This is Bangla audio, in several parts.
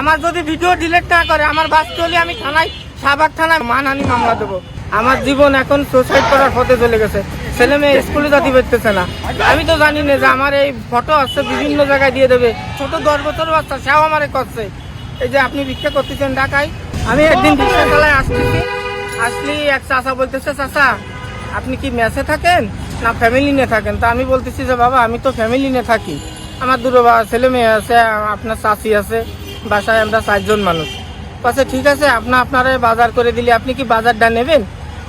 আমার যদি ভিডিও ডিলিট না করে আমার বাঁচতে হলে আমি থানায় শাহবাগ থানায় মানহানি মামলা দেবো। আমার জীবন এখন সুসাইড করার পথে চলে গেছে। ছেলে মেয়ে স্কুলে যেতে পারতেছে না। আমি তো জানি না যে আমার এই ফটো আছে বিভিন্ন জায়গায় দিয়ে দেবে। ছোট 10 বছর বাচ্চা সেও আমারে করছে। এই যে আপনি ভিক্ষা করতেছেন ঢাকায়, আমি একদিন ভিক্ষা চালায় আসতেছি, আসলেই এক চাচা বলতেছে, চাচা আপনি কি মেসে থাকেন না ফ্যামিলি নিয়ে থাকেন? তা আমি বলতেছি যে বাবা আমি তো ফ্যামিলি নিয়ে থাকি, আমার দুটো ছেলে মেয়ে আছে, আপনার চাচি আছে, বাসায় আমরা 4 জন মানুষ। আচ্ছা ঠিক আছে, আপনারা বাজার করে দিলে আপনি কি বাজারটা নেবেন?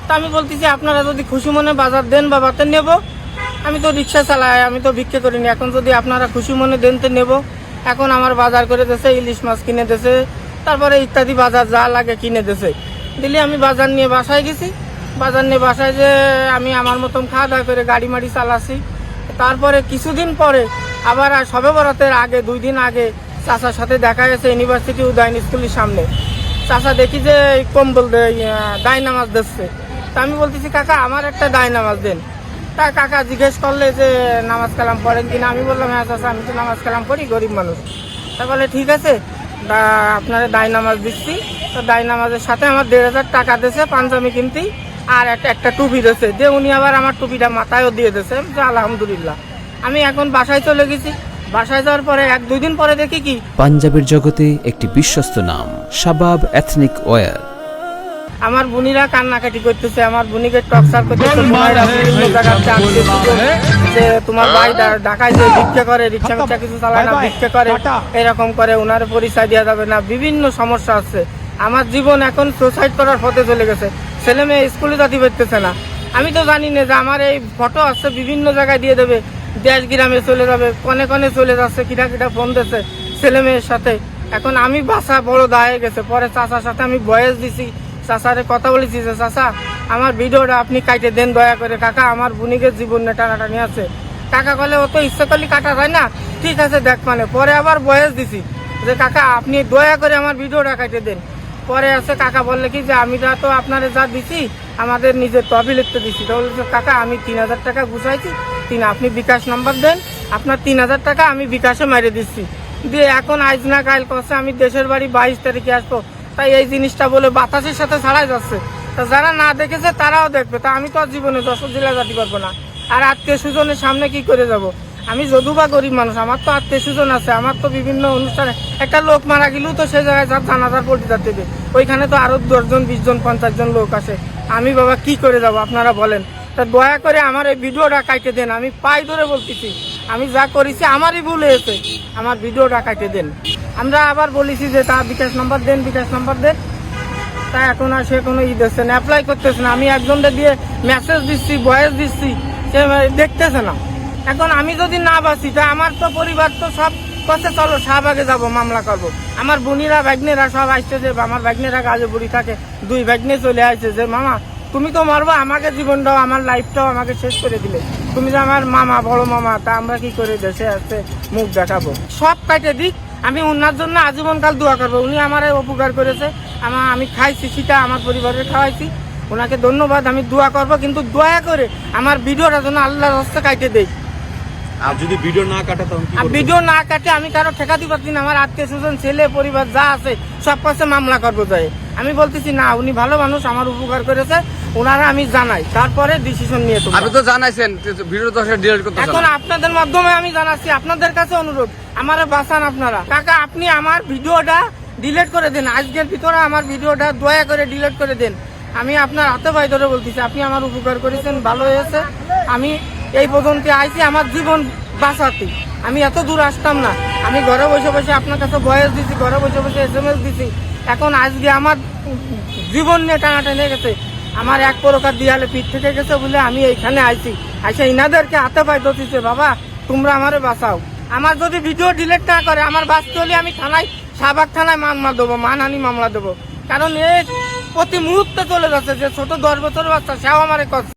তা আমি বলতেছি আপনারা যদি খুশি মনে বাজার দেন বাবা তো নেবো, আমি তো রিক্সা চালাই, আমি তো ভিক্ষা করিনি। এখন যদি আপনারা খুশি মনে দেন তো নেবো। এখন আমার বাজার করে দিয়েছে, ইলিশ মাছ কিনে দিয়েছে, তারপরে ইত্যাদি বাজার যা লাগে কিনে দিয়েছে। দিলে আমি বাজার নিয়ে বাসায় গেছি। বাজার নিয়ে বাসায় যে আমি আমার মতন খাওয়া দাওয়া করে গাড়ি মাড়ি চালাচ্ছি। তারপরে কিছুদিন পরে আবার সবে বরাতের আগে 2 দিন আগে চাচার সাথে দেখা গেছে ইউনিভার্সিটি উদয়ন স্কুলের সামনে। চাচা দেখি যে কম্বল দায় নামাজ দিচ্ছে। তা আমি বলতেছি কাকা আমার একটা দায় নামাজ দেন। তা কাকা জিজ্ঞেস করলে যে নামাজ কালাম পড়েন কিনা? আমি বললাম হ্যাঁ চাচা আমি তো নামাজ কালাম পড়ি, গরিব মানুষ। তা বলে ঠিক আছে আপনারা দায় নামাজ দিচ্ছি। তো দায় নামাজের সাথে আমার 1,500 টাকা দিয়েছে পাঞ্জাবি কিনতে, আর একটা টুপি দিয়েছে, যে উনি আবার আমার টুপিটা মাথায়ও দিয়ে দিয়েছে। আলহামদুলিল্লাহ। আমি এখন বাসায় চলে গেছি। বাসায় যাওয়ার পরে 1-2 দিন পরে দেখি কি পাঞ্জাবের জগতে একটি বিশ্বস্ত নাম শাবাব এথনিক ওয়্যার। আমার বোনিরা কান্নাকাটি করতেছে, আমার বোনিকে টর্চার করতেছে, যে তোমার ভাই ঢাকায় যে ভিক্ষা করে, রিক্সা মিক্সা কিছু চালায় না, ভিক্ষা করে, এরকম করে, ওনার পরিচয় দেওয়া যাবে না, বিভিন্ন সমস্যা আছে। আমার জীবন এখন সুসাইড করার পথে চলে গেছে। ছেলে মেয়ে স্কুলে যেতে পারতেছে না। আমি তো জানি না যে আমার এই ফটো আছে বিভিন্ন জায়গায় দিয়ে দেবে, দেশ গ্রামে চলে যাবে, কনে কনে চলে যাচ্ছে, কিটা ফোন দিচ্ছে ছেলে মেয়ের সাথে। এখন আমি বাসা বড় দায় গেছে। পরে চাচার সাথে আমি ভয়েস দিছি, চাচারে কথা বলেছি যে চাচা আমার ভিডিওটা আপনি কাটে দেন দয়া করে, কাকা আমার বোনিকে জীবন নিয়ে টানাটানি আছে। কাকা বলে ও তো ইচ্ছে করলে কাটা যায় না, ঠিক আছে দেখ। মানে পরে আবার ভয়েস দিছি যে কাকা আপনি দয়া করে আমার ভিডিওটা কাটে দেন। পরে আছে কাকা বললে কি যে আমি তো আপনারে যা দিছি আমাদের নিজের তহবিল লিখতে দিছি। তো বলছে কাকা আমি 3,000 টাকা গুছাইছি, আপনি বিকাশ নাম্বার দেন, আপনার 3,000 টাকা আমি বিকাশে মেরে দিচ্ছি। দিয়ে এখন আজ না কাল করছে আমি দেশের বাড়ি 22 তারিখে আসবো। তাই এই জিনিসটা বলে বাতাসের সাথে ছাড়াই যাচ্ছে। তা যারা না দেখেছে তারাও দেখবে। তা আমি তো আর জীবনে যশোর জেলা যেতে পারবো না, আর আত্মীয় স্বজনের সামনে কি করে যাব? আমি যদু বা গরিব মানুষ, আমার তো আত্মীয় স্বজন আছে, আমার তো বিভিন্ন অনুষ্ঠানে একটা লোক মারা গেলেও তো সেই জায়গায় জানাজার পরিচয় দেবে, ওইখানে তো আরো 10 জন 20 জন 50 জন লোক আসে। আমি বাবা কি করে যাব? আপনারা বলেন। তা দয়া করে আমার এই ভিডিওটা কাটে দেন। আমি পাই ধরে বলতেছি, আমি যা করেছি আমারই ভুল হয়েছে, আমার ভিডিওটা কাটে দেন। আমরা আবার বলেছি যে তা বিকাশ নাম্বার দেন, বিকাশ নাম্বার দেন। তা এখন আর সে কোনো দিচ্ছে না, অ্যাপ্লাই করতেছে না। আমি একজনকে দিয়ে মেসেজ দিচ্ছি, ভয়েস দিচ্ছি, সে দেখতেছে না। এখন আমি যদি না বাঁচি তা আমার তো পরিবার তো সব কাছে চলো শাহবাগে যাব, মামলা করব। আমার বোনিরা ভাগ্নেরা সব আসছে, যে আমার ভাগ্নেরা কাজে বুড়ি থাকে, 2 ভাগ্নে চলে আসছে যে মামা তুমি তো মারবো আমাকে, জীবনটাও আমার লাইফটাও আমাকে শেষ করে দিলে, তুমি যে আমার মামা বড় মামা, তা আমরা কি করে দেশে আসছে মুখ দেখাবো? সব কাটে দিক, আমি ওনার জন্য আজীবনকাল দোয়া করবো। উনি আমার উপকার করেছে, আমি খাইছি, সেটা আমার পরিবারের খাওয়াইছি, ওনাকে ধন্যবাদ। আমি দোয়া করবো, কিন্তু দয়া করে আমার ভিডিওটা যেন আল্লাহর রাস্তায় কাটে দেয়। আর যদি ভিডিও না কাটে তখন কি করবেন? ভিডিও না কাটে আমি কারো ঠেকাতে পারছি না। আমার আত্মীয় স্বজন ছেলে পরিবার যা আছে সব কাছে মামলা করবো যায়। আমি বলতেছি না, উনি ভালো মানুষ, আমার উপকার করেছে, ওনারা আমি জানাই, তারপরে ডিসিশন নিয়ে তো। আপনি তো জানাইছেন ভিডিও তো ডিলিট করতে। এখন আপনাদের মাধ্যমে আমি জানাচ্ছি, আপনাদের কাছে অনুরোধ, আমারে বাঁচান আপনারা। কাকা আপনি আমার ভিডিওটা ডিলিট করে দেন, আজকের ভিতরে আমার ভিডিওটা দয়া করে ডিলিট করে দেন। আমি আপনার হাতে পায়ে ধরে বলতেছি, আপনি আমার উপকার করেছেন, ভালো হয়েছে। আমি এই পর্যন্ত আইছি আমার জীবন বাঁচাতে, আমি এত দূর আসতাম না। আমি ঘরে বসে বসে আপনার কাছে ভয়েস দিছি, ঘরে বসে বসে SMS দিছি। এখন আজকে আমার জীবন নিয়ে টানাটানি গেছে, আমার এক প্রকার দিয়ালে পিঠ থেকে গেছে বলে আমি এইখানে আইছি। আইসা ইনাদেরকে হাতে পায়ে ধরতেছে, বাবা তোমরা আমারে বাঁচাও। আমার যদি ভিডিও ডিলিট না করে আমার বাঁচতে হলে আমি থানায় শাহবাগ থানায় মামলা দেবো, মানহানি মামলা দেবো। কারণ এই প্রতি মুহূর্তে চলে যাচ্ছে, যে ছোট 10 বছর বাচ্চা সেও আমারে